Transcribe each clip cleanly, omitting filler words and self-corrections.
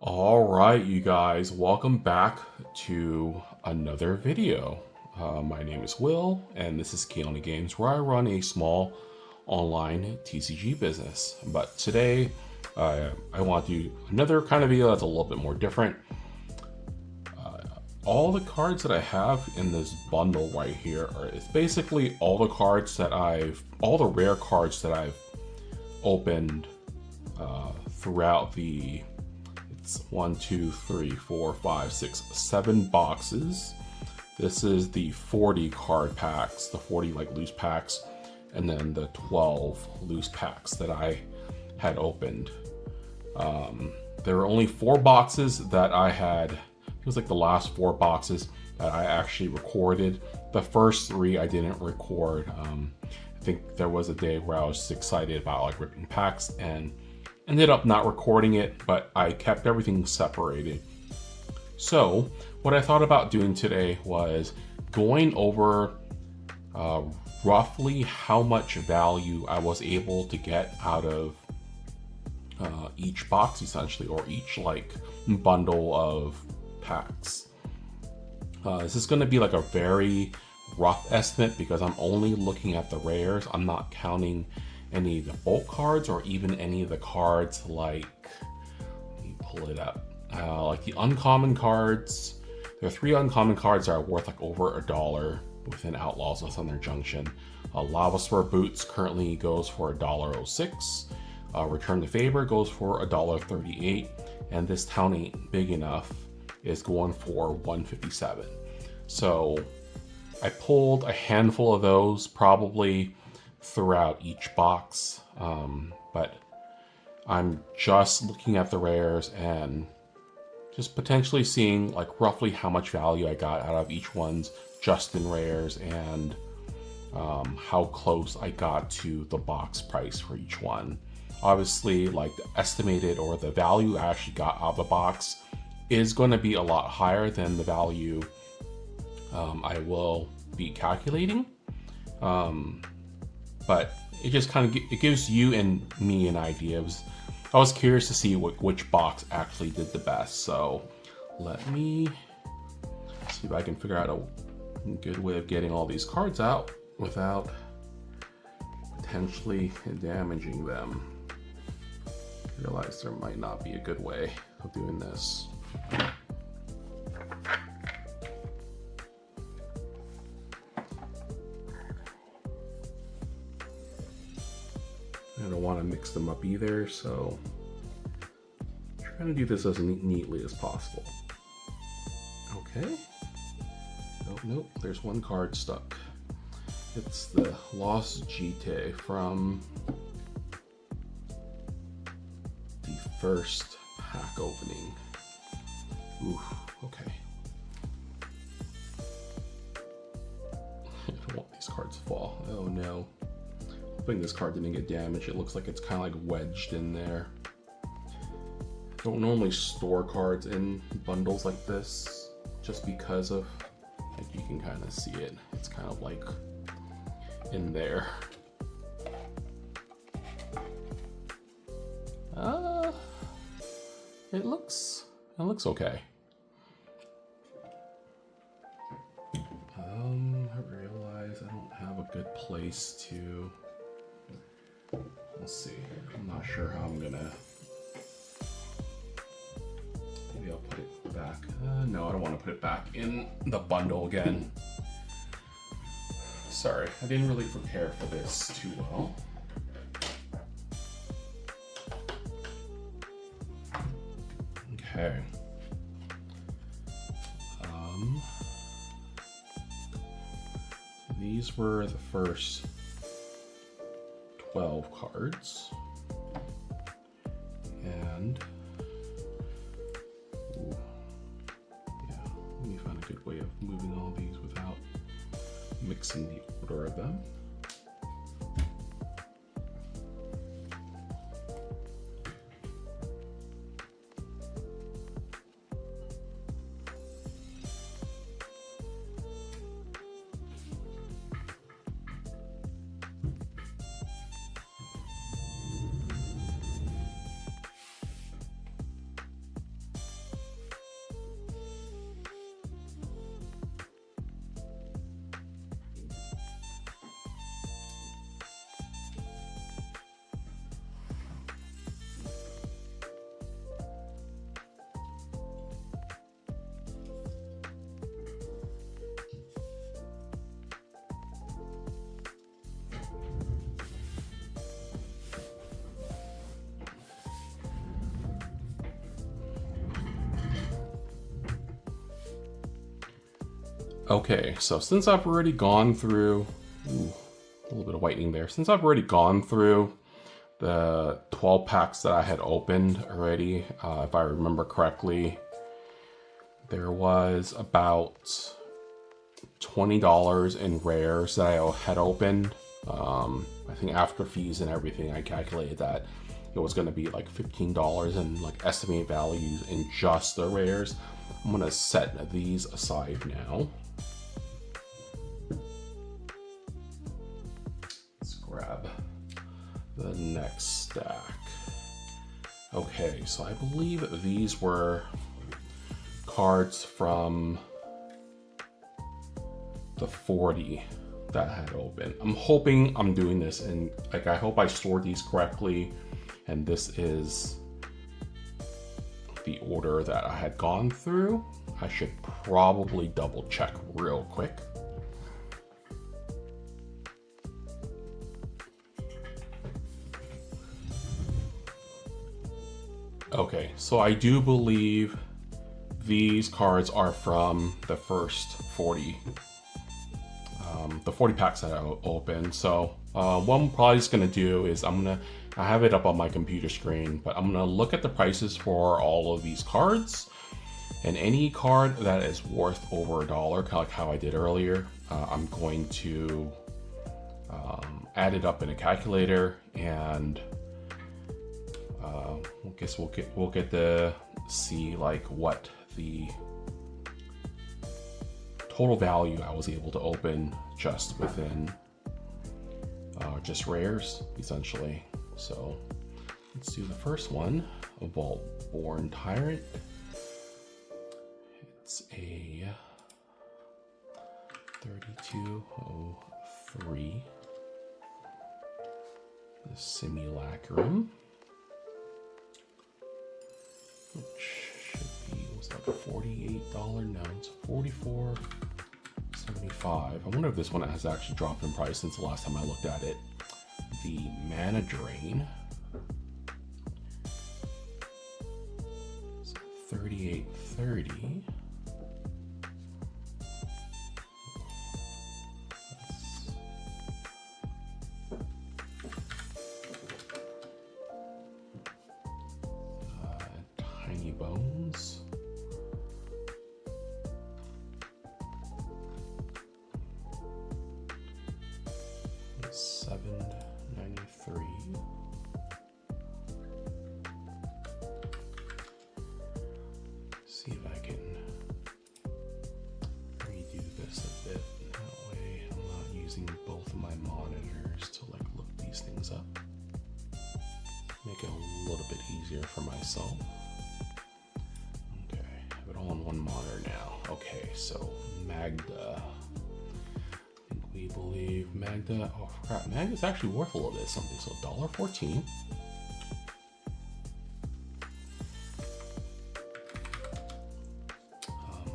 All right, you guys, welcome back to another video. My name is Will, and this is Key Games, where I run a small online TCG business. But today, I want to do another kind of video that's a little bit more different. All the cards that I have in this bundle right here it's basically all the cards that all the rare cards that I've opened throughout the 1, 2, 3, 4, 5, 6, 7 boxes. This is the 40 card packs, the 40 like loose packs, and then the 12 loose packs that I had opened. There were only 4 boxes that I had. It was like the last 4 boxes that I actually recorded. The first 3 I didn't record. I think there was a day where I was excited about like ripping packs and ended up not recording it, but I kept everything separated. So what I thought about doing today was going over roughly how much value I was able to get out of each box, essentially, or each like bundle of packs. This is going to be like a very rough estimate because I'm only looking at the rares. I'm not counting any of the bulk cards or even any of the cards like, let me pull it up, like the uncommon cards. There are 3 uncommon cards that are worth like over $1 within Outlaws of Thunder Junction. Lava Spur Boots currently goes for $1.06. Return the Favor goes for $1.38, and This Town Ain't Big Enough is going for $1.57. So I pulled a handful of those probably throughout each box, but I'm just looking at the rares and just potentially seeing like roughly how much value I got out of each one's just in rares, and how close I got to the box price for each one. Obviously, like the estimated or the value I actually got out of the box is going to be a lot higher than the value I will be calculating. But it just kind of it gives you and me an idea. I was curious to see which box actually did the best. So let me see if I can figure out a good way of getting all these cards out without potentially damaging them. I realize there might not be a good way of doing this. I don't want to mix them up either, so I'm trying to do this as neatly as possible. Okay. Oh, nope, there's one card stuck. It's the Lost GT from the first pack opening. Ooh, okay. I don't want these cards to fall. Oh no. Hoping this card didn't get damaged. It looks like it's kind of like wedged in there. Don't normally store cards in bundles like this just because of, like, you can kind of see it. It's kind of like in there. It looks okay. I realize I don't have a good place to. Let's see. I'm not sure how I'm gonna. Maybe I'll put it back. No, I don't want to put it back in the bundle again. Sorry, I didn't really prepare for this too well. Okay. These were the first 12 cards, and yeah, let me find a good way of moving all these without mixing the order of them. Okay, so since I've already gone through, a little bit of whitening there. Since I've already gone through the 12 packs that I had opened already, if I remember correctly, there was about $20 in rares that I had opened. I think after fees and everything, I calculated that it was going to be like $15 in like estimated values in just the rares. I'm going to set these aside now. Let's grab the next stack. Okay, so I believe these were cards from the 40 that I had opened. I'm hoping I'm doing this and like I hope I stored these correctly, and this is the order that I had gone through. I should probably double check real quick. Okay, so I do believe these cards are from the first 40. The 40 packs that I opened. So what I'm probably just gonna do is I have it up on my computer screen, but I'm gonna look at the prices for all of these cards, and any card that is worth over $1, kind of like how I did earlier, I'm going to add it up in a calculator, and I guess we'll get to see like what the total value I was able to open just within just rares, essentially. So let's do the first one, a Vault-Born Tyrant. It's a 3203. The Simulacrum, which should be, was like a $48, no, it's $44.75. I wonder if this one has actually dropped in price since the last time I looked at it. The Mana Drain, so $38.30. Tiny Bones. $7.93. See if I can redo this a bit. That way I'm not using both of my monitors to like look these things up. Make it a little bit easier for myself. Okay, I have it all on one monitor now. Okay, so Magda. We believe Magda, oh crap, Magda's actually worth a little bit of something, so $1.14.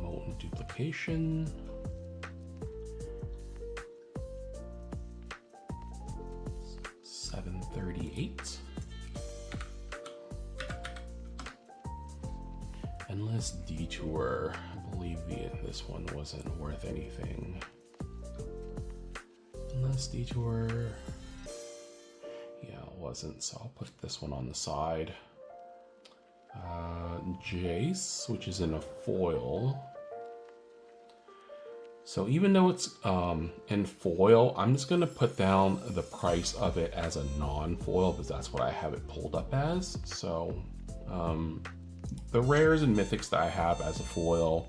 Molten Duplication. $7.38. Endless Detour. I believe this one wasn't worth anything. Endless Detour. Yeah, it wasn't, so I'll put this one on the side. Jace, which is in a foil. So even though it's in foil, I'm just gonna put down the price of it as a non-foil because that's what I have it pulled up as. So the rares and mythics that I have as a foil,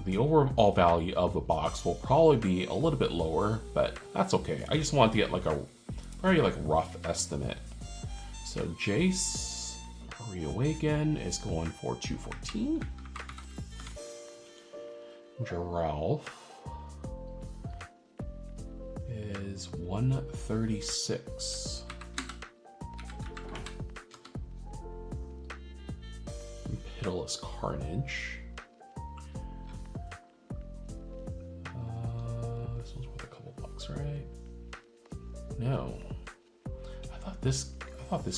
the overall value of the box will probably be a little bit lower, but that's okay. I just wanted to get like a very like rough estimate. So Jace Reawaken is going for $2.14. Giralf is $1.36. Pitiless Carnage. This one's worth a couple bucks, right? No. I thought this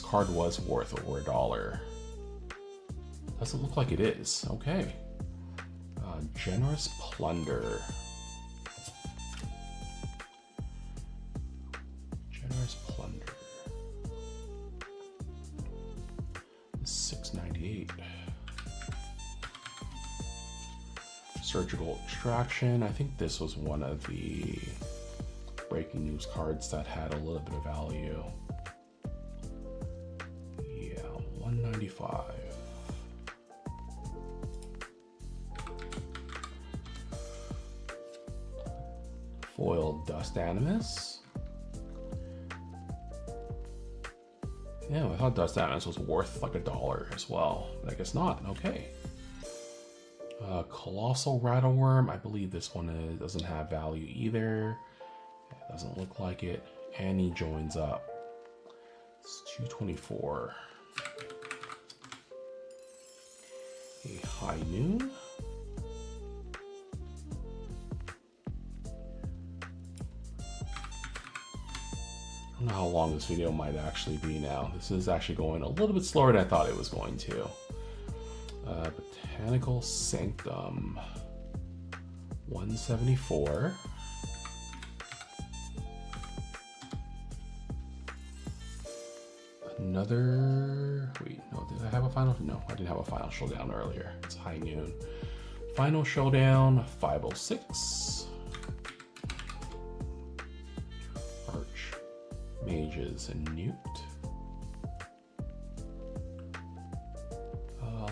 card was worth over $1. Doesn't look like it is. Okay. Generous Plunder. Generous Plunder. 698. Surgical Extraction. I think this was one of the breaking news cards that had a little bit of value. Yeah, 195. Foil Dust Animus. Yeah, I thought Dust Animus was worth like $1 as well, but I guess not. Okay. Colossal Rattleworm. I believe this one doesn't have value either. It doesn't look like it. And he joins up. It's 224. A High Noon. I don't know how long this video might actually be now. This is actually going a little bit slower than I thought it was going to. Botanical Sanctum. 174. Another... Wait, no, did I have a final? No, I didn't have a final showdown earlier. It's High Noon. Final showdown, 506. Arch Mages and Newt.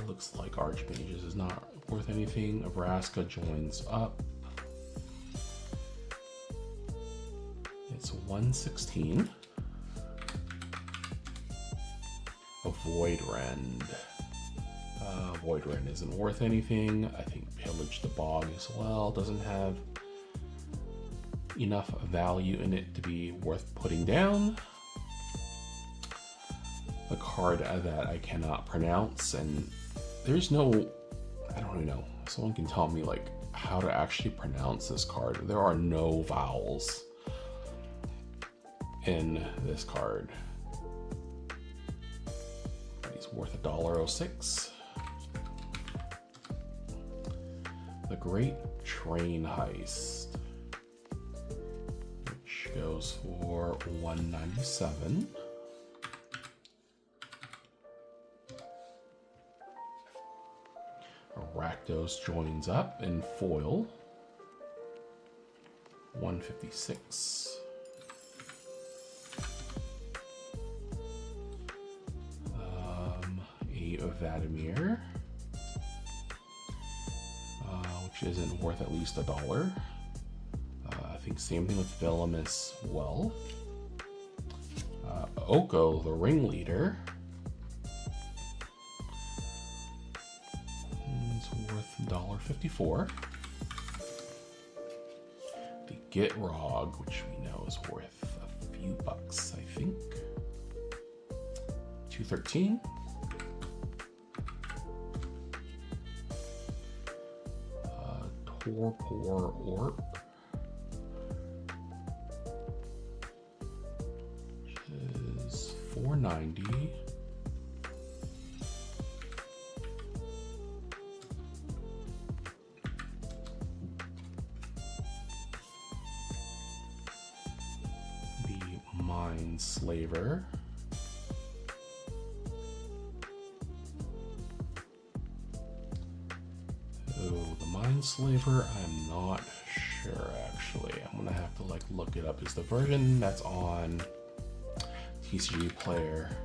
Looks like Archmages is not worth anything. Nebraska joins up. It's 116. A Void Rend. Void Rend isn't worth anything. I think Pillage the Bog as well doesn't have enough value in it to be worth putting down. A card that I cannot pronounce, and there's no, I don't even know, someone can tell me like how to actually pronounce this card. There are no vowels in this card. He's worth $1.06. The Great Train Heist, which goes for $197. Rakdos joins up in foil. 156. A Vladimir, which isn't worth at least $1. I think same thing with Villainous Wealth. Oko, the Ringleader. Worth $1.54. The Gitrog, which we know is worth a few bucks, I think. 213. Torpor Orb, which is $4.90. Slaver. Oh, the Mind Slaver, I'm not sure actually. I'm gonna have to like look it up. Is the version that's on TCG Player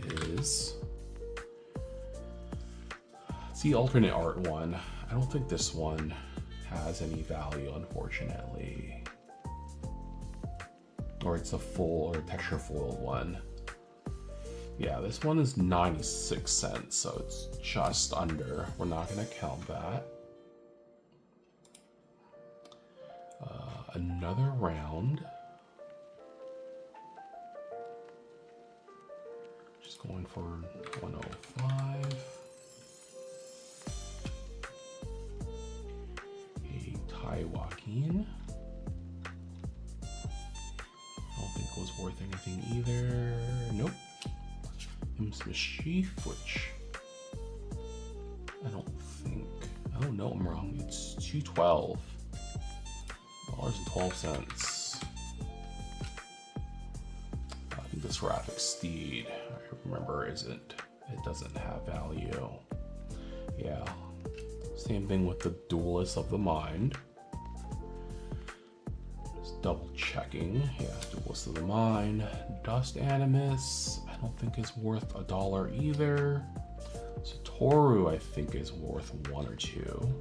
is it's the alternate art one. I don't think this one has any value, unfortunately. Or it's a full or texture foiled one. Yeah, this one is 96 cents, so it's just under. We're not gonna count that. Another round. Just going for 105. A Tai Joaquin. I don't think it was worth anything either. Nope. Imps Mischief, which I don't Oh no, I'm wrong. It's $212.12. I think this Seraphic Steed, I remember, it doesn't have value. Yeah. Same thing with the Duelist of the Mind. Just double checking. Yeah, Duelist of the Mind. Dust Animus, I don't think is worth $1 either. Satoru, I think, is worth 1 or 2.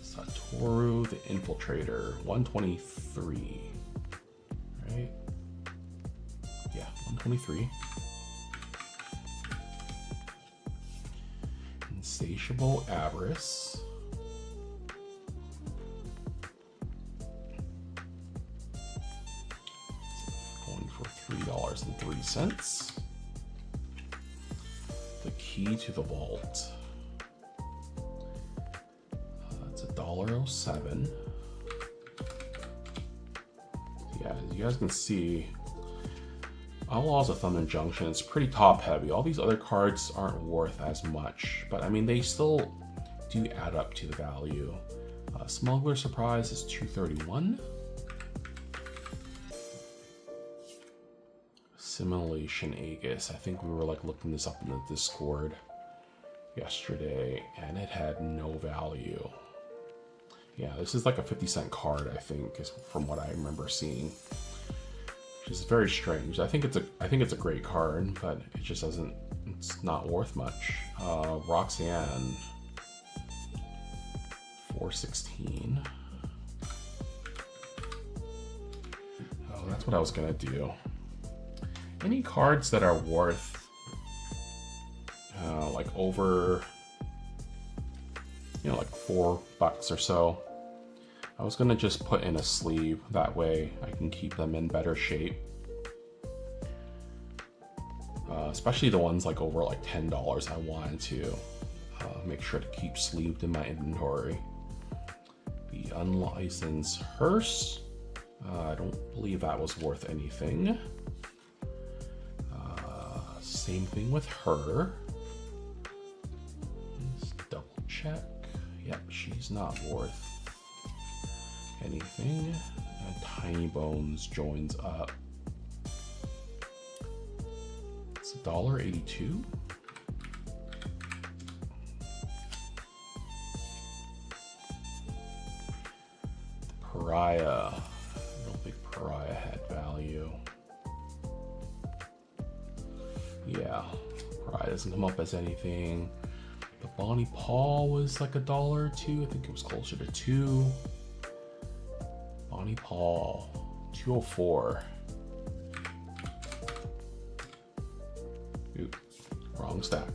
Satoru, the Infiltrator, 123. Right? Yeah, 123. Insatiable Avarice. Going for $3.03. The Key to the Vault. It's $1.07. Yeah, as you guys can see, Outlaws of Thunder Junction is pretty top heavy. All these other cards aren't worth as much, but I mean, they still do add up to the value. Smuggler Surprise is $231. Simulation Aegis, I think we were like looking this up in the Discord yesterday, and it had no value. Yeah, this is like a 50-cent card, I think, is from what I remember seeing. Which is very strange. I think it's a great card, but it just doesn't, it's not worth much. Roxanne, $416. Oh, that's what I was gonna do. Any cards that are worth like over, you know, like $4 or so, I was gonna just put in a sleeve. That way I can keep them in better shape. Especially the ones like over like $10, I wanted to make sure to keep sleeved in my inventory. The Unlicensed Hearse, I don't believe that was worth anything. Same thing with her. Let's double check. Yep, she's not worth anything. Tiny Bones joins up. It's $1.82. Pariah. I don't think Pariah had value. Yeah, Pariah doesn't come up as anything. The Bonnie Paul was like $1 or $2. I think it was closer to $2. Bonnie Paul, $2.04. Oop, wrong stack.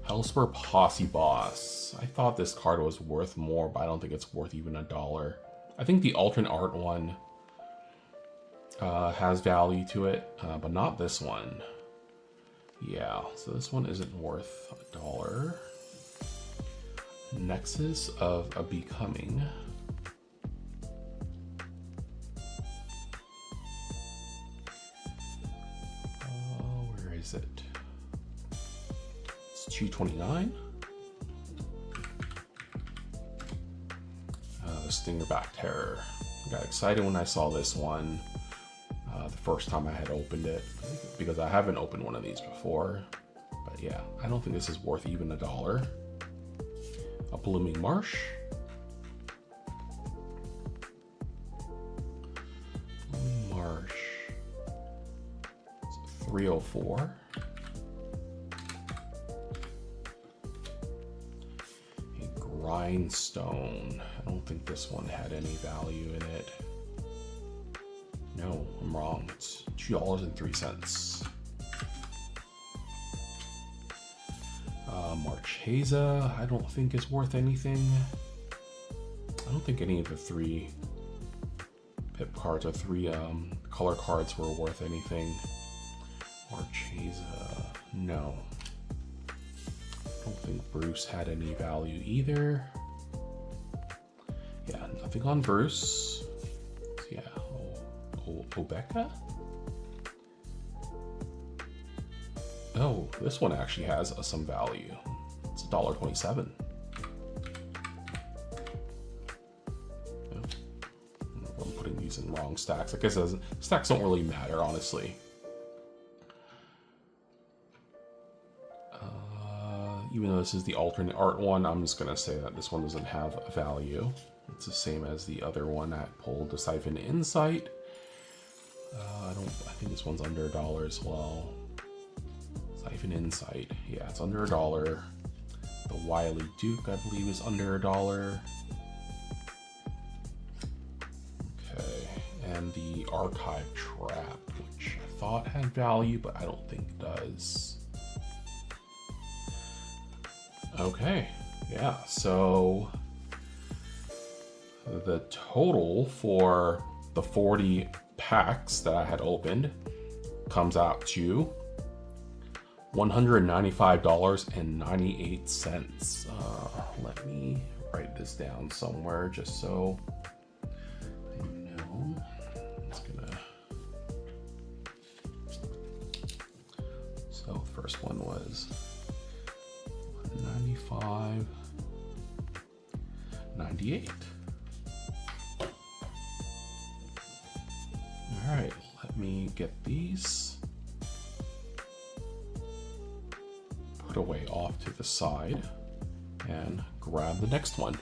Hellspur Posse Boss. I thought this card was worth more, but I don't think it's worth even $1. I think the alternate art one has value to it, but not this one. Yeah, so this one isn't worth $1. Nexus of a Becoming. Where is it? It's $2.29. The Stingerback Terror. I got excited when I saw this one. The first time I had opened it, because I haven't opened one of these before. But yeah, I don't think this is worth even $1. A Blooming Marsh. Blooming Marsh. It's $3.04. A Grindstone. I don't think this one had any value in it. No, I'm wrong. It's $2.03. Marchesa, I don't think is worth anything. I don't think any of the 3 pip cards or 3 color cards were worth anything. Marchesa, no. I don't think Bruce had any value either. Yeah, nothing on Bruce. Yeah. Obeka? Oh, this one actually has some value. It's $1.27. I'm putting these in wrong stacks. I guess stacks don't really matter, honestly. Even though this is the alternate art one, I'm just gonna say that this one doesn't have a value. It's the same as the other one that pulled the Siphon Insight. I think this one's under $1 as well. Siphon Insight, yeah, it's under $1. The Wily Duke, I believe, is under $1. Okay, and the Archive Trap, which I thought had value, but I don't think it does. Okay, yeah, so the total for the 40 packs that I had opened comes out to $195.98. Let me write this down somewhere just so I know. So the first one was $195.98. All right, let me get these put away off to the side and grab the next one.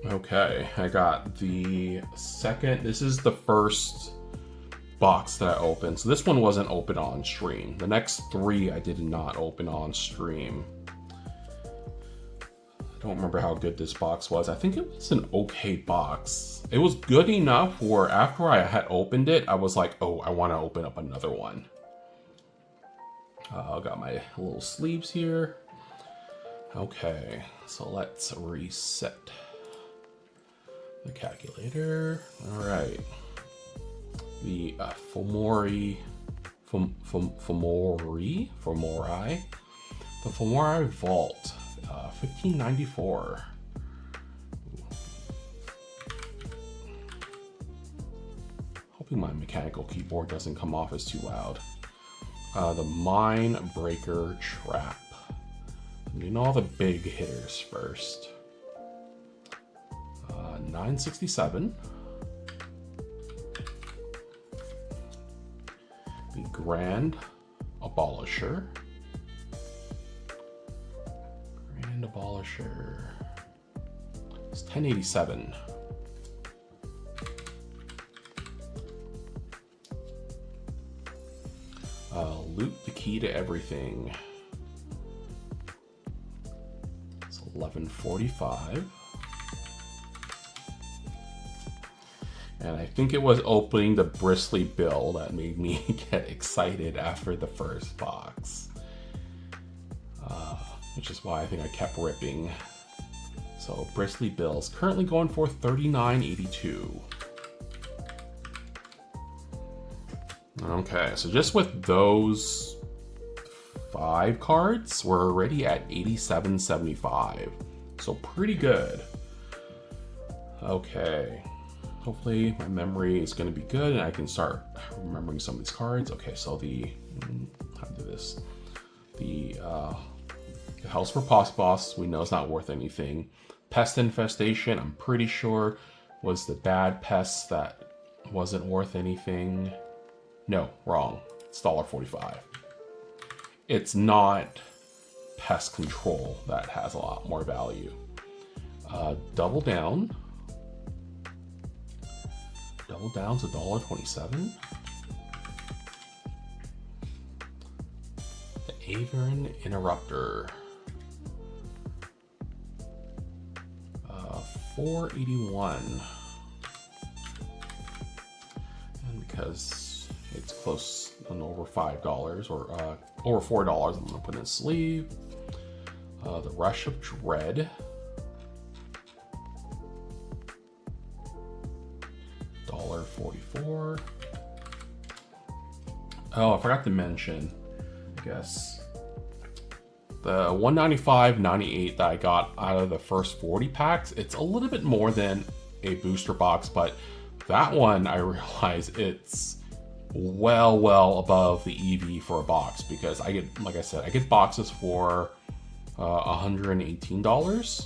Okay, I got the second. This is the first box that I opened. So this one wasn't open on stream. The next three I did not open on stream. I don't remember how good this box was. I think it was an okay box. It was good enough where after I had opened it, I was like, oh, I want to open up another one. I got my little sleeves here. Okay, so let's reset the calculator. All right. The Fomori, the Fomori Vault, 1594. Hoping my mechanical keyboard doesn't come off as too loud. The Mine Breaker Trap. I'm doing all the big hitters first. 967. The Grand Abolisher. Grand Abolisher. It's 1087. Loot the Key to Everything. It's 1145. And I think it was opening the Bristly Bill that made me get excited after the first box. Which is why I think I kept ripping. So Bristly Bill is currently going for $39.82. Okay, so just with those 5 cards, we're already at $87.75. So pretty good. Okay. Hopefully my memory is going to be good and I can start remembering some of these cards. Okay, so how to do this? The House for Boss, we know it's not worth anything. Pest Infestation, I'm pretty sure was the bad pest that wasn't worth anything. No, wrong. It's $1.45. It's not Pest Control that has a lot more value. Double Down. Double Down's $1.27. The Avian Interrupter. $4.81. And because it's close on over $5 or over $4, I'm gonna put in a sleeve. The Rush of Dread. $1.44. Oh, I forgot to mention, I guess, The 195.98 that I got out of the first 40 packs, it's a little bit more than a booster box, but that one I realize it's well above the EV for a box, because I get, like I said, I get boxes for $118.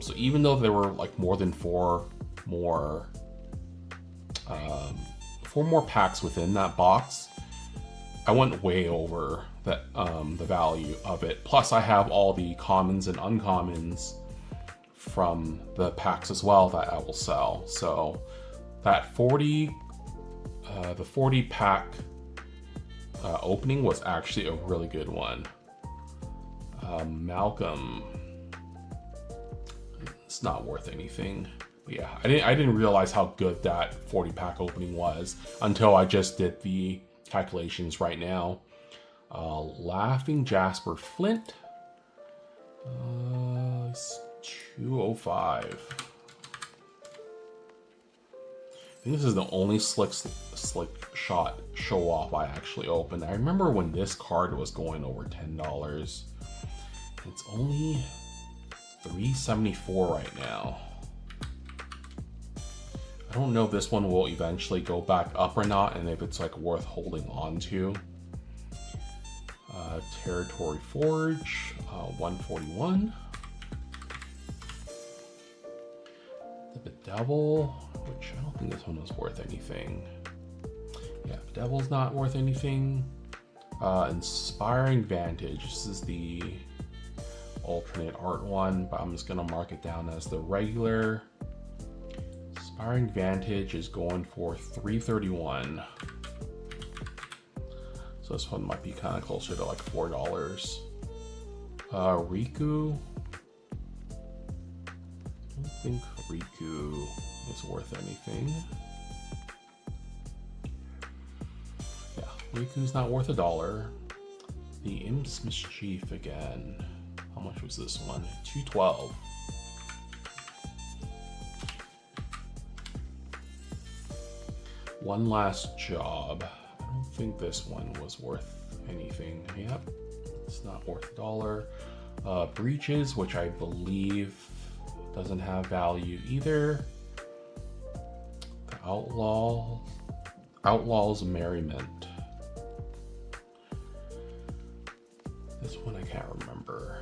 So even though there were like more than four more packs within that box, I went way over that the value of it. Plus I have all the commons and uncommons from the packs as well that I will sell. So that the 40 pack opening was actually a really good one. Malcolm, it's not worth anything. But yeah, I didn't realize how good that 40 pack opening was until I just did the calculations right now. Laughing Jasper Flint, it's 205. I think this is the only slick shot show off I actually opened. I remember when this card was going over $10. It's only $374 right now. I don't know if this one will eventually go back up or not, and if it's like worth holding on to. Territory Forge, 141. The Bedevil, which I don't think this one was worth anything. Yeah, Bedevil's not worth anything. Inspiring Vantage, this is the alternate art one, but I'm just gonna mark it down as the regular. Inspiring Vantage is going for $331. So this one might be kind of closer to like $4. Riku. I don't think Riku is worth anything. Yeah, Riku's not worth $1. The Imp's Mischief again. How much was this one? $212. One Last Job. I don't think this one was worth anything. Yep, it's not worth $1. Breaches, which I believe doesn't have value either. The Outlaws Merriment. This one I can't remember.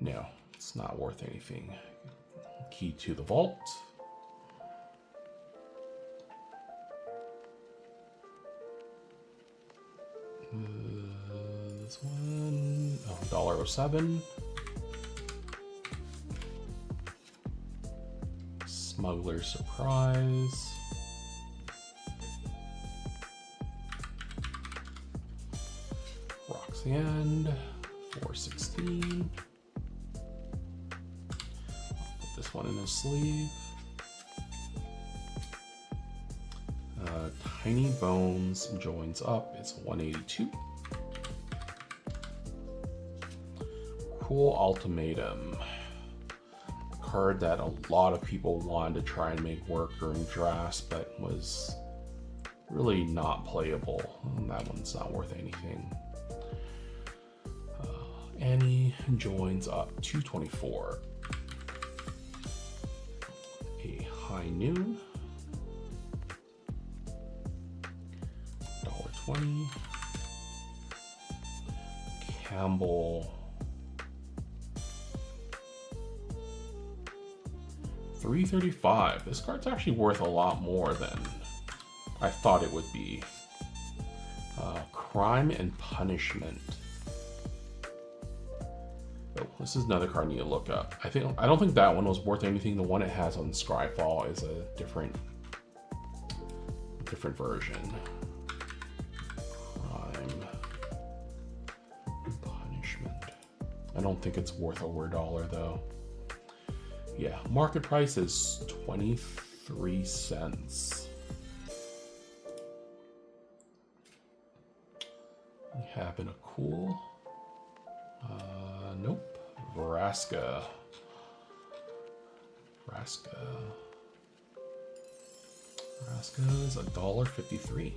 No, it's not worth anything. Key to the Vault. This one, $1.07. Smuggler's Surprise. Roxanne, $4.16. Put this one in his sleeve. Tiny Bones joins up. It's $182. Cool Ultimatum. A card that a lot of people wanted to try and make work during drafts, but was really not playable. That one's not worth anything. Annie joins up, $224. A High Noon. $1.20. Campbell, $335. This card's actually worth a lot more than I thought it would be. Crime and Punishment. Oh, this is another card I need to look up. I don't think that one was worth anything. The one it has on Scryfall is a different version. I don't think it's worth over $1 though. Yeah, market price is 23 cents. We have in a cool. Nope. Vraska. Vraska is $1.53.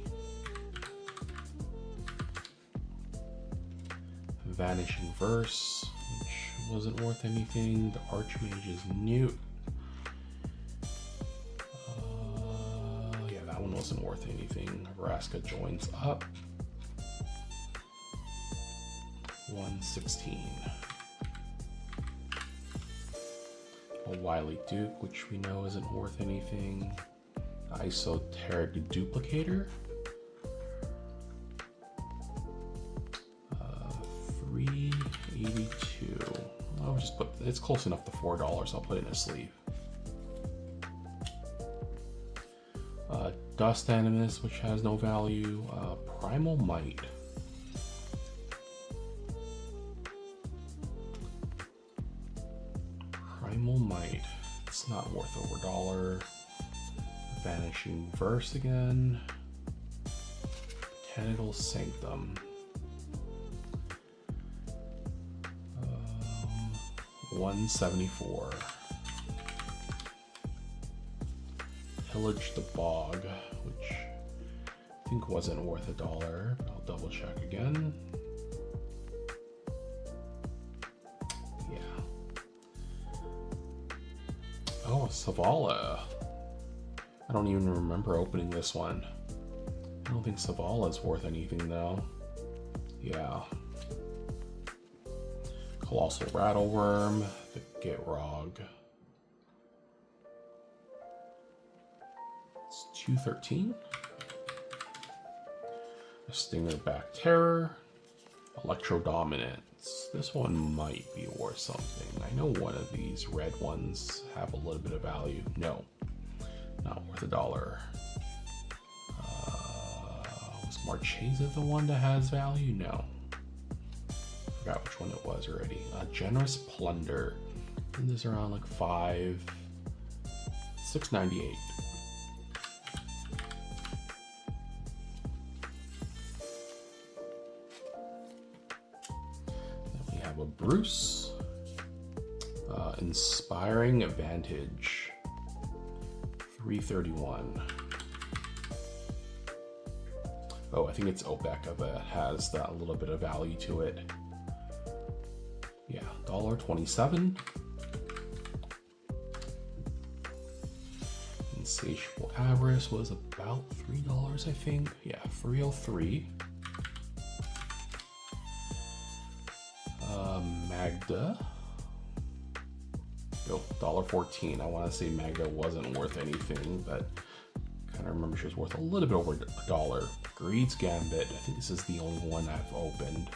Vanishing Verse, which wasn't worth anything. The Archmage's Newt. Yeah, that one wasn't worth anything. Vraska Joins Up. 116. A Wily Duke, which we know isn't worth anything. Esoteric Duplicator. 382. I'll just put, it's close enough to $4. I'll put it in a sleeve. Dust Animus, which has no value. Primal Might. Primal Might. It's not worth over $1. Vanishing Verse again. Botanical Sanctum. 174. Pillage the Bog, which I think wasn't worth $1. I'll double check again. Yeah. Oh, Savala. I don't even remember opening this one. I don't think Savala is worth anything though. Yeah. Colossal Rattleworm, the Gitrog. It's 213. A Stingerback Terror. Electro Dominance. This one might be worth something. I know one of these red ones have a little bit of value. No, not worth $1. Was Marchesa the one that has value? No. Forgot which one it was already. Generous Plunder. And this is around like $6.98. Then we have a Bruce. Inspiring Advantage. 331. Oh, I think it's Obeka that has that little bit of value to it. Yeah, $1.27. Insatiable Avarice was about $3, I think. Yeah, 303. Magda. Oh, $1.14. I want to say Magda wasn't worth anything, but I kind of remember she was worth a little bit over $1. Greed's Gambit. I think this is the only one I've opened.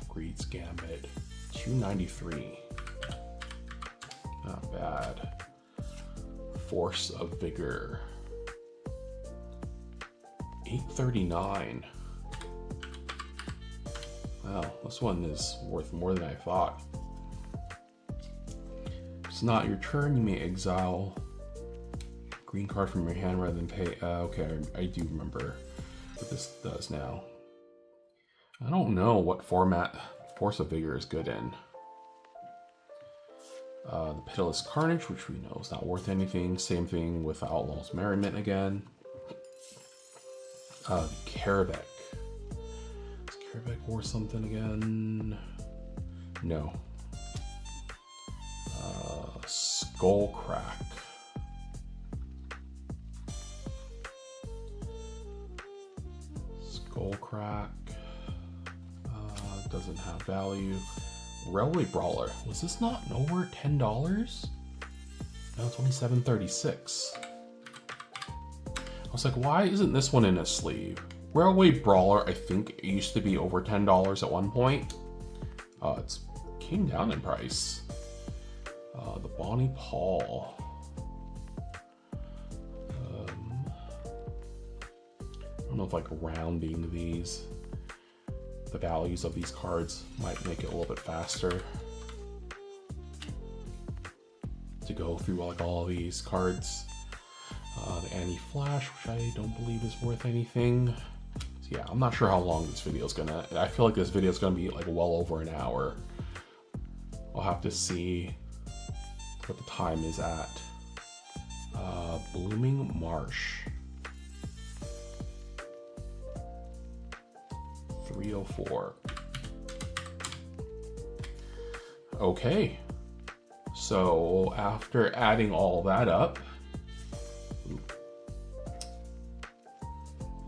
Greed's Gambit. $2.93. Not bad. Force of Vigor. $8.39. Wow, this one is worth more than I thought. If it's not your turn, you may exile green card from your hand rather than pay. Okay, I do remember what this does now. I don't know what format Force of Vigor is good in. The Pitiless Carnage, which we know is not worth anything. Same thing with Outlaws Merriment again. The Karabek. Is Karabek worth something again? No. Skullcrack. Skullcrack. Doesn't have value. Railway Brawler. Was this not nowhere $10? No, it's only $7.36. I was like, why isn't this one in a sleeve? Railway Brawler, I think it used to be over $10 at one point. It's came down in price. The Bonnie Paul. I don't know if like rounding the values of these cards might make it a little bit faster to go through like all of these cards. The Anti-Flash, which I don't believe is worth anything. So yeah, I'm not sure how long this video is gonna. I feel like this video is gonna be like well over an hour. I'll have to see what the time is at. Blooming Marsh. 304. Okay, so after adding all that up,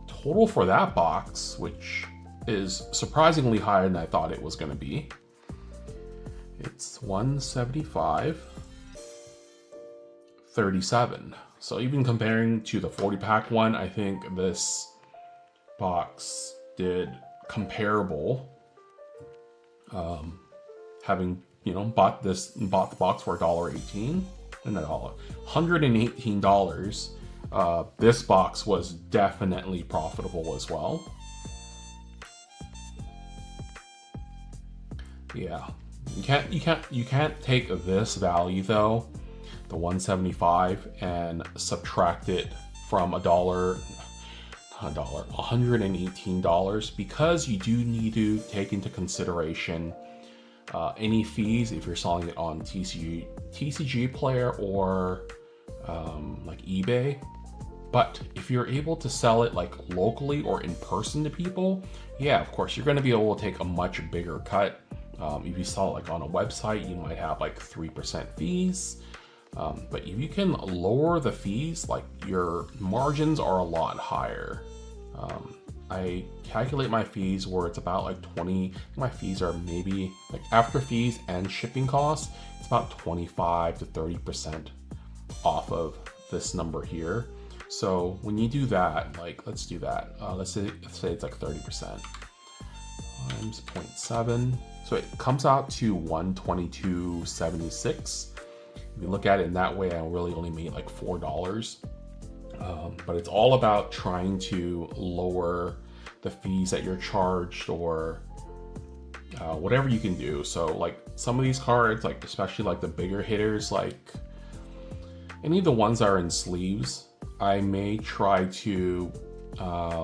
total for that box, which is surprisingly higher than I thought it was going to be, it's 175.37. So even comparing to the 40-pack one, I think this box did comparable. Having bought the box for $1.18 and $118. This box was definitely profitable as well. Yeah, you can't take this value though, the 175, and subtract it from $118, because you do need to take into consideration any fees if you're selling it on TCG Player or like eBay. But if you're able to sell it like locally or in person to people, yeah, of course you're going to be able to take a much bigger cut. If you sell it like on a website, you might have like 3% fees. But if you can lower the fees, like your margins are a lot higher. I calculate my fees where it's about like 20, my fees are maybe like after fees and shipping costs, it's about 25 to 30% off of this number here. So when you do that, like let's do that. Let's say it's like 30% times 0.7. So it comes out to 122.76. If you look at it in that way, I really only made like $4. But it's all about trying to lower the fees that you're charged, or whatever you can do. So like some of these cards, like especially like the bigger hitters, like any of the ones that are in sleeves, I may try to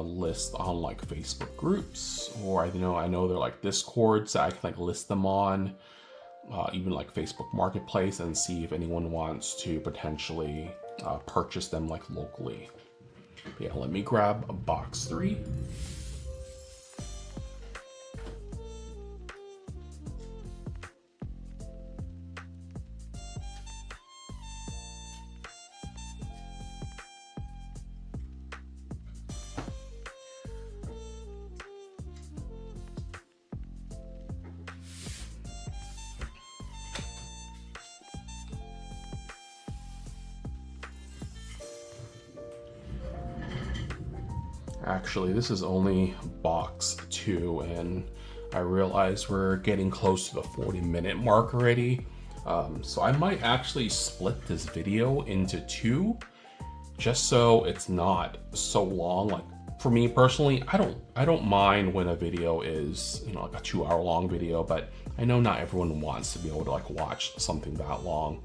list on like Facebook groups, or I know they're like Discords that I can like list them on, even like Facebook Marketplace, and see if anyone wants to potentially purchase them like locally. But yeah, let me grab a box 3. Actually, this is only box 2, and I realize we're getting close to the 40-minute mark already. So I might actually split this video into 2, just so it's not so long. Like for me personally, I don't mind when a video is like a 2-hour-long video, but I know not everyone wants to be able to like watch something that long.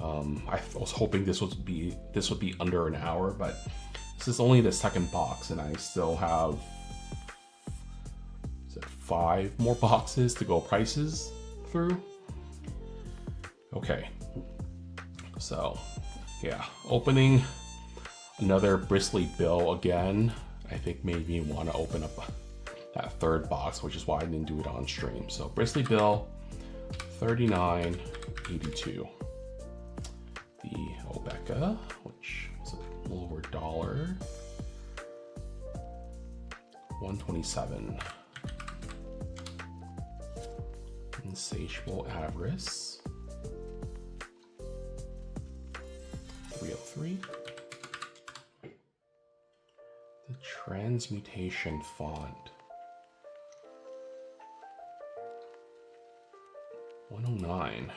I was hoping this would be under an hour, but this is only the second box, and I still have 5 more boxes to go prices through. Okay, so yeah, opening another Bristly Bill again, I think made me want to open up that third box, which is why I didn't do it on stream. So Bristly Bill, $39.82. The Obeka, which is a lower dollar, $127. Insatiable Avarice, $303. The Transmutation Font, $109.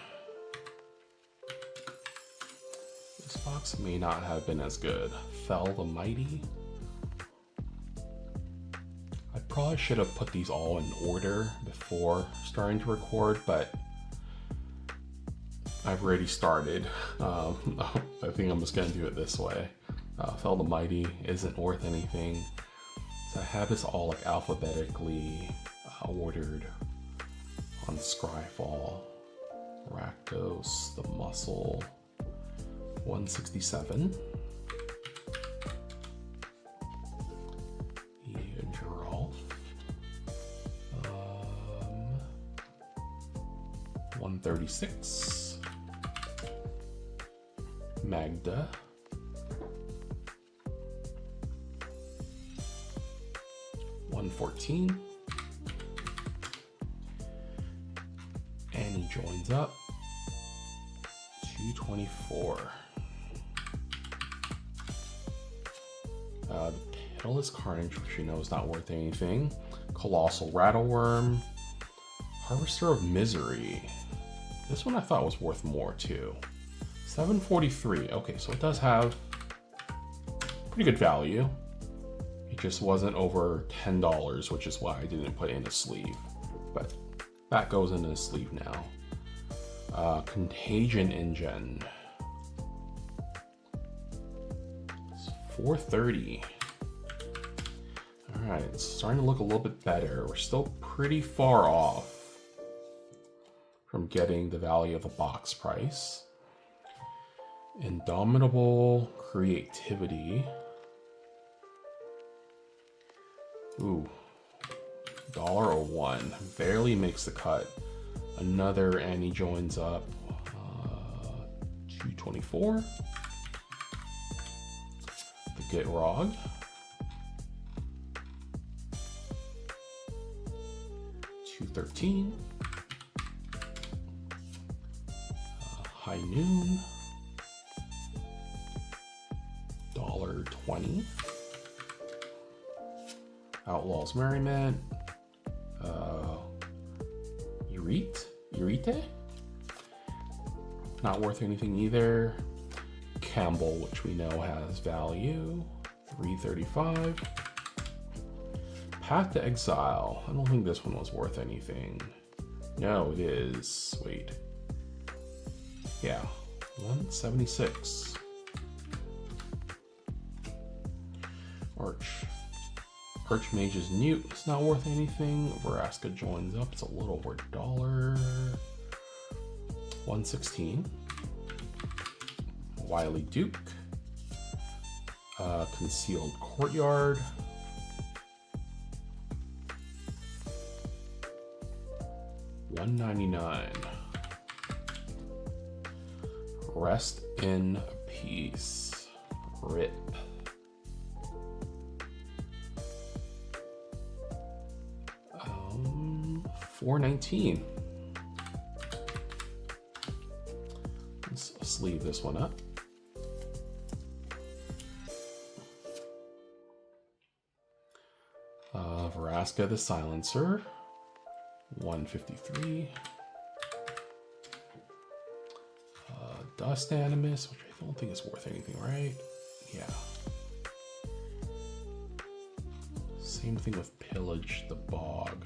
This box may not have been as good. Fell the Mighty. I probably should have put these all in order before starting to record, but I've already started. I think I'm just gonna do it this way. Fell the Mighty isn't worth anything. So I have this all like alphabetically ordered on Scryfall. Rakdos, the Muscle, $167. Giraffe, 136. Magda. 114. And he joins up. 224. The Pitiless Carnage, which we know is not worth anything. Colossal Rattleworm. Harvester of Misery. This one I thought was worth more too. 743. Okay, so it does have pretty good value. It just wasn't over $10, which is why I didn't put it in a sleeve. But that goes into the sleeve now. Contagion Engine. It's 430. Alright, it's starting to look a little bit better. We're still pretty far off from getting the value of a box price. Indomitable Creativity. Ooh. $1 barely makes the cut. Another Annie joins up. 224. The Gitrog. 213. High Noon. $1.20. Outlaws Merriment. Urite? Not worth anything either. Campbell, which we know has value. 335. Path to Exile. I don't think this one was worth anything. No, it is. Wait. Yeah. 176. Archmage's Newt. It's not worth anything. Vraska joins up. It's a little over $1. 116. Wily Duke. Concealed Courtyard. $1.99. Rest in Peace. RIP. $4.19. Let's sleeve this one up. Vraska the Silencer. 153. Dust Animus, which I don't think is worth anything, right? Yeah. Same thing with Pillage the Bog.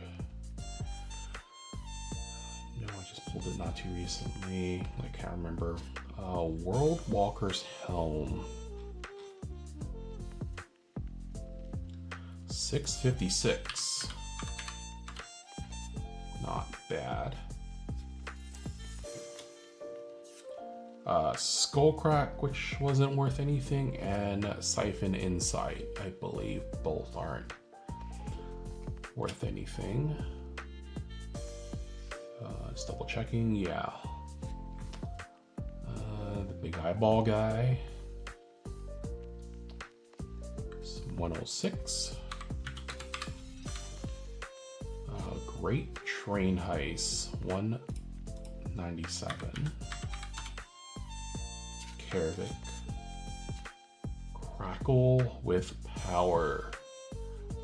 No, I just pulled it not too recently. I can't remember. World Walker's Helm. 656. Not bad. Skullcrack, which wasn't worth anything, and Siphon Insight. I believe both aren't worth anything. Just double checking, yeah. The big eyeball guy. 106. Great Train Heist. 197. Kervik. Crackle with Power.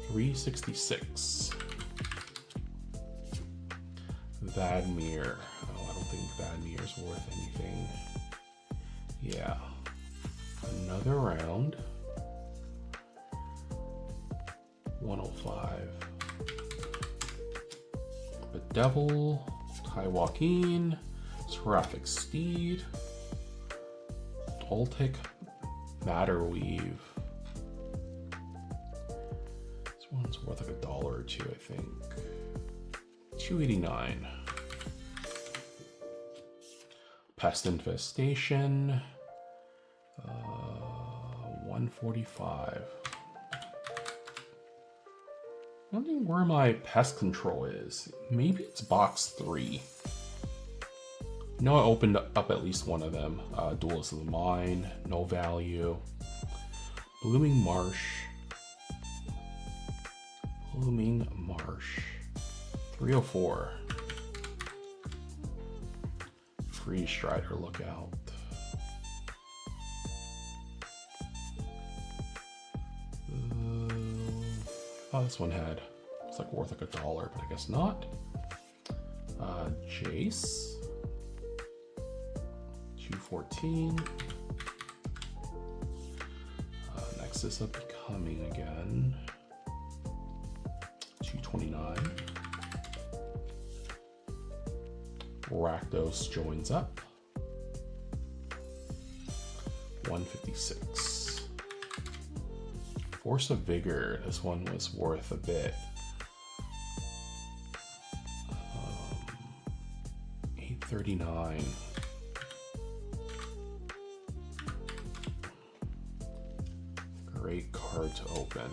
366. Vadmir. Oh, I don't think Vadmir's worth anything. Yeah. Another round. 105. Bedevil. Ty Joaquin. Seraphic Steed. Toltec Matterweave. This one's worth like $1 or $2, I think. 289. Pest Infestation. 145. I'm wondering where my pest control is. Maybe it's box 3. No, I opened up at least one of them. Duelist of the Mind, no value. Blooming Marsh. Blooming Marsh. 304. Free Strider Lookout. Oh, this one had, it's like worth like $1, but I guess not. Jace. 214. Nexus of Becoming again. 229. Rakdos joins up. 156. Force of Vigor. This one was worth a bit. 839. Great card to open.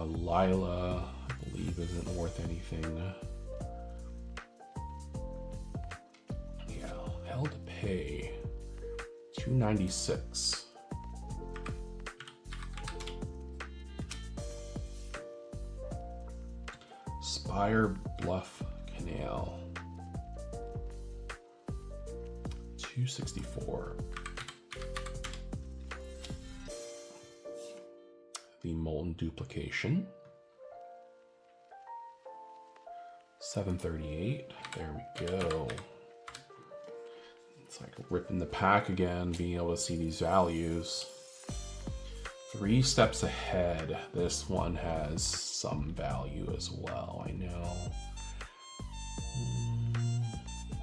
Lila, I believe, isn't worth anything. Yeah, Hell to Pay. 296. Spire Bluff Canal. 264. The Molten Duplication. 738. There we go. It's like ripping the pack again, being able to see these values. 3 steps ahead. This one has some value as well, I know.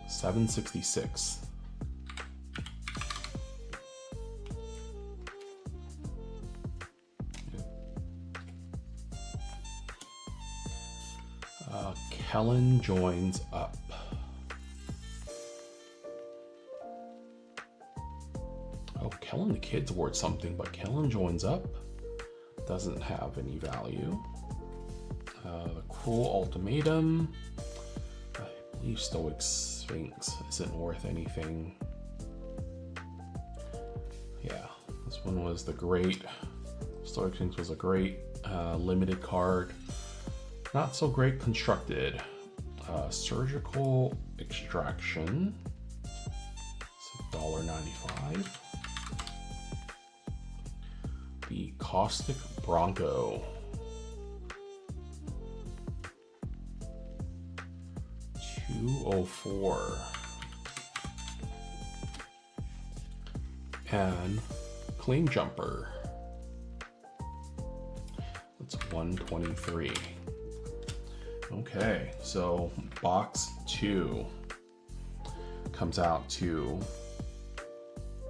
766. Kellen joins up. Oh, Kellen the Kid's worth something, but Kellen joins up doesn't have any value. The Cruel Ultimatum. I believe Stoic Sphinx isn't worth anything. Yeah, this one was the great. Stoic Sphinx was a great limited card. Not so great constructed. Surgical Extraction. It's $1.95. The Caustic Bronco. 204. And Claim Jumper. That's 123. Okay, so box 2 comes out to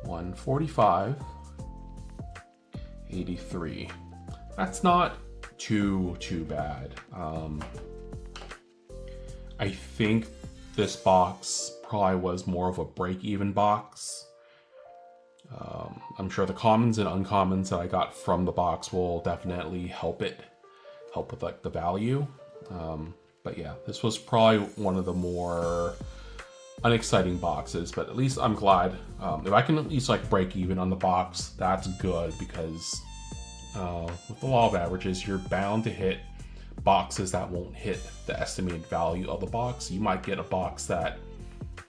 145.83. That's not too bad. I think this box probably was more of a break-even box. I'm sure the commons and uncommons that I got from the box will definitely help with like the value. But yeah, this was probably one of the more unexciting boxes, but at least I'm glad. If I can at least like break even on the box, that's good, because with the law of averages, you're bound to hit boxes that won't hit the estimated value of the box. You might get a box that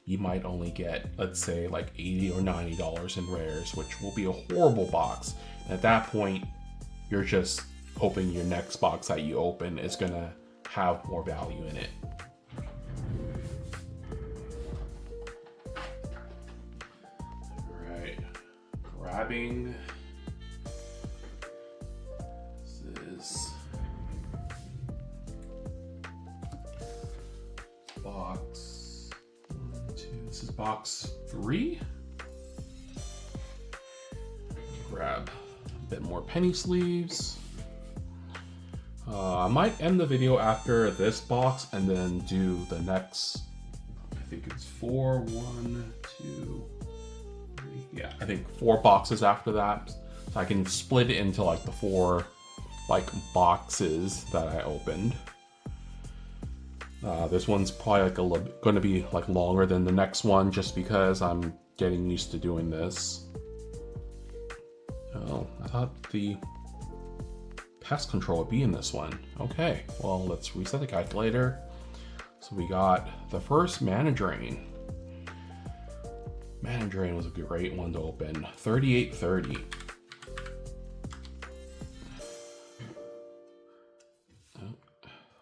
you might only get, let's say, like $80 or $90 in rares, which will be a horrible box. And at that point, you're just hoping your next box that you open is gonna have more value in it. All right, grabbing. This is box 1, 2. This is box 3. Grab a bit more penny sleeves. I might end the video after this box and then do the next, I think it's 4, 1, 2, 3. Yeah, I think 4 boxes after that. So I can split it into like the 4 like boxes that I opened. This one's probably like going to be like longer than the next one, just because I'm getting used to doing this. Oh, I thought the pest control would be in this one. Okay, well, let's reset the calculator. So we got the first Mana Drain. Mana Drain was a great one to open. 3830.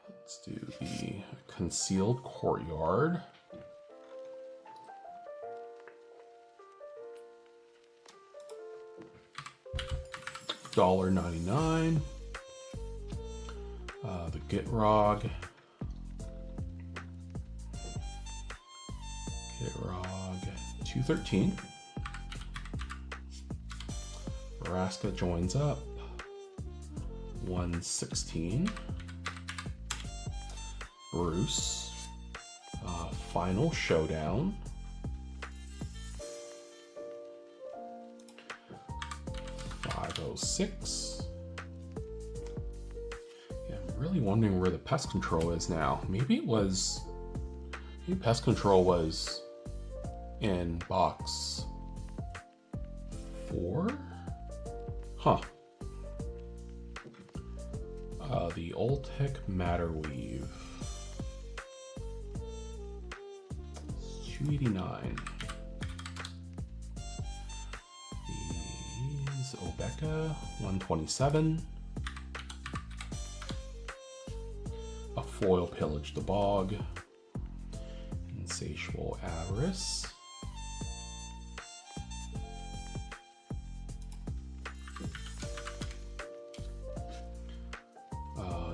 Let's do the Concealed Courtyard. $1.99. The Gitrog. Gitrog, $2.13. Vraska joins up, $1.16. Bruce, Final Showdown, $5.06. Yeah, I'm really wondering where the pest control is now. Maybe pest control was in box 4? Huh. The Ultec Matter Weave. $2.89. These Obeka, $1.27. A Foil Pillage the Bog. Insatiable Avarice.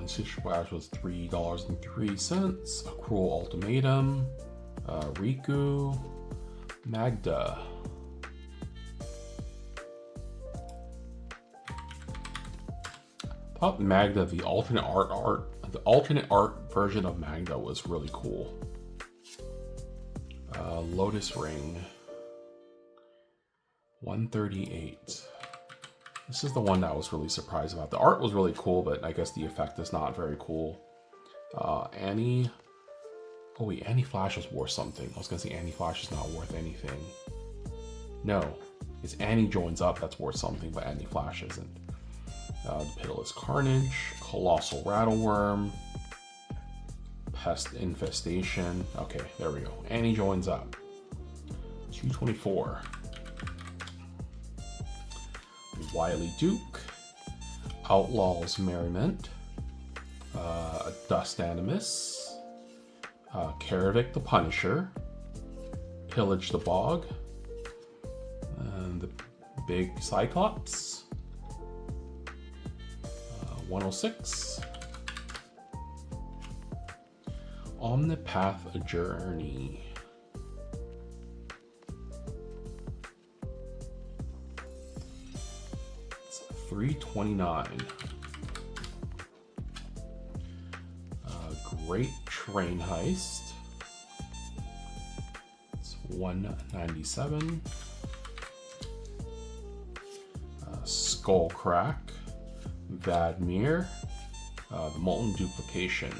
Insatiable Avarice was $3.03. A Cruel Ultimatum. Riku. Magda. I thought Magda, the alternate art version of Magda was really cool. Lotus Ring, $1.38. This is the one that I was really surprised about. The art was really cool, but I guess the effect is not very cool. Annie. Oh wait, Annie Flash was worth something. I was gonna say Annie Flash is not worth anything. No, it's Annie joins up that's worth something, but Annie Flash isn't. The Pitiless Carnage, Colossal Rattleworm, Pest Infestation. Okay, there we go. Annie joins up. $2.24. Wily Duke, Outlaws Merriment, Dust Animus, Karavik the Punisher, Pillage the Bog, and the Big Cyclops, 106. Omnipath Journey. It's $3.29. Great Train Heist. It's $1.97. Skullcrack. Vadmir. The Molten Duplication.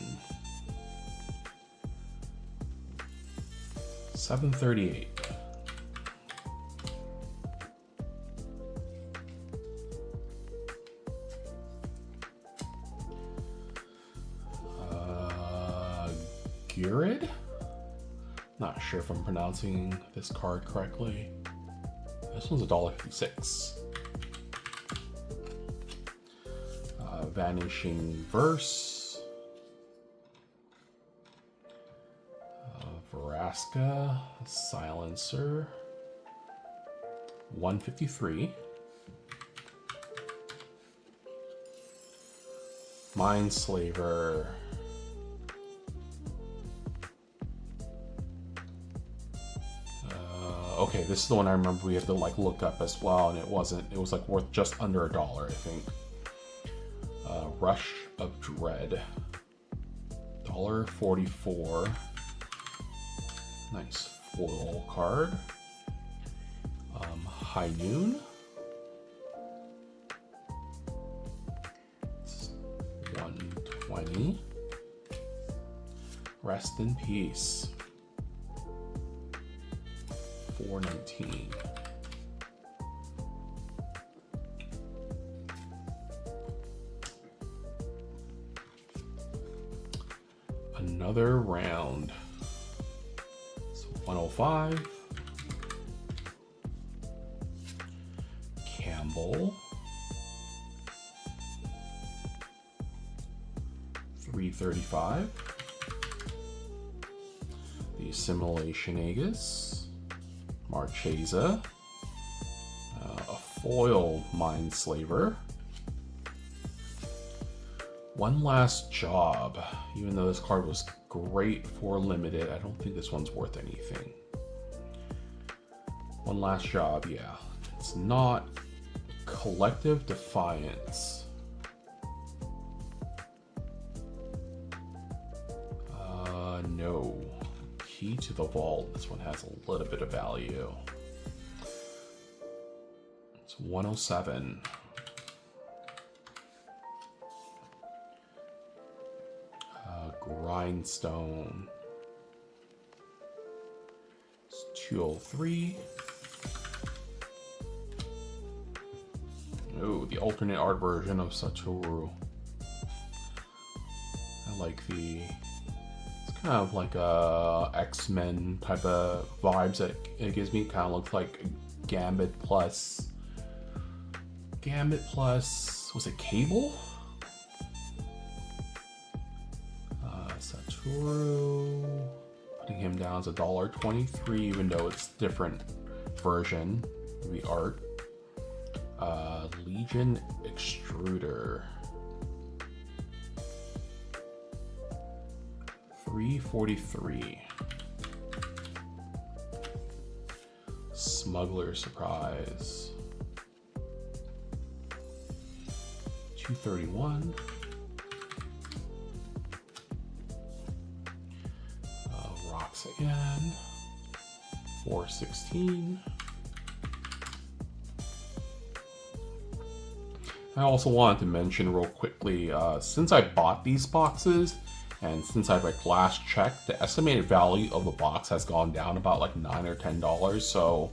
$7.38. Gurid? Not sure if I'm pronouncing this card correctly. This one's $1.56. Vanishing Verse. Vraska, Silencer, $1.53. Mindslaver. Okay, this is the one I remember we have to like look up as well, and it wasn't. It was like worth just under $1, I think. Rush of Dread, $1.44. Nice foil card. High Noon. It's $1.20. Rest in peace. 419. Another round. So 105. Campbell. 335. The Assimilation Aegis. Marchesa. A foil Mindslaver. One Last Job. Even though this card was great for limited, I don't think this one's worth anything. One Last Job, yeah. It's not. Collective Defiance. No. Key to the Vault. This one has a little bit of value. It's 107. Grindstone. It's 203. Oh, the alternate art version of Satoru. I like the... It's kind of like a X-Men type of vibes that it gives me. It kind of looks like Gambit plus... Was it Cable? Satoru, putting him down as $1.23, even though it's different version of the art. Legion Extruder, 343. Smuggler Surprise, 231. Rocks again, 416. I also wanted to mention real quickly, since I bought these boxes and since I like last checked, the estimated value of the box has gone down about like $9 or $10. So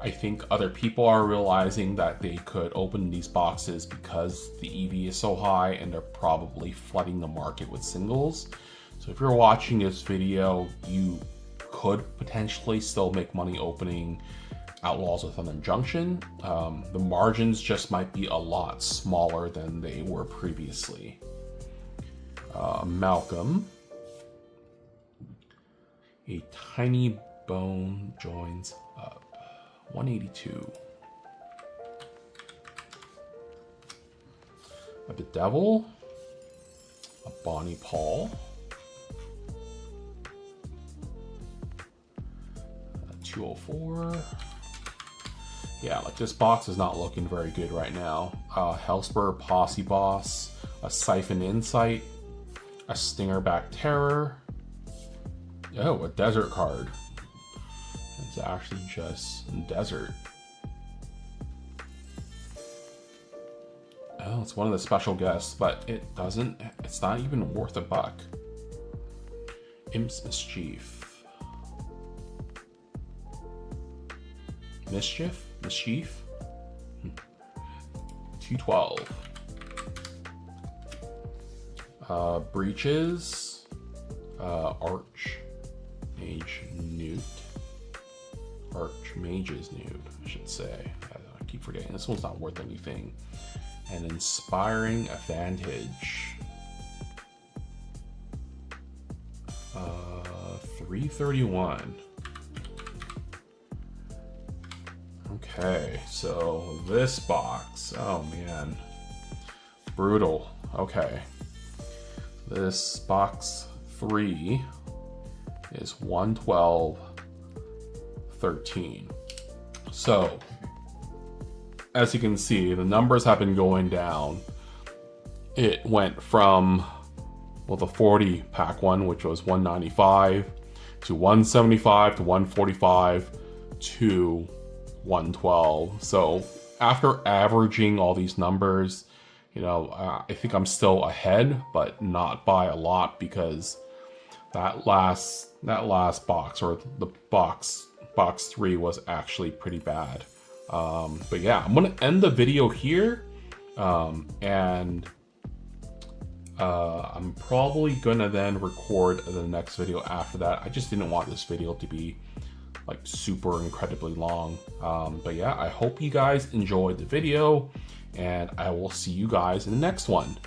I think other people are realizing that they could open these boxes because the EV is so high, and they're probably flooding the market with singles. So if you're watching this video, you could potentially still make money opening Outlaws of Thunder Junction. The margins just might be a lot smaller than they were previously. Malcolm. A Tiny Bone Joins Up. 182. A Bedevil. A Bonnie Paul. 204. Yeah, like this box is not looking very good right now. Hellspur Posse Boss, a Siphon Insight, a Stingerback Terror. Oh, a Desert card. It's actually just Desert. Oh, it's one of the special guests, but it's not even worth $1. Imp's Mischief. Mischief? 212. Breaches. Archmage's Nude, I should say. I keep forgetting. This one's not worth anything. And Inspiring Advantage. 331. Okay, so this box, oh man, brutal. Okay, this box 3 is 112.13. So as you can see, the numbers have been going down. It went from, well, the 40 pack one, which was 195, to 175, to 145, to 112. So after averaging all these numbers, you know, I think I'm still ahead, but not by a lot, because that last box, or the box 3, was actually pretty bad. But yeah, I'm gonna end the video here, and I'm probably gonna then record the next video after that. I just didn't want this video to be like super incredibly long. But yeah, I hope you guys enjoyed the video, and I will see you guys in the next one.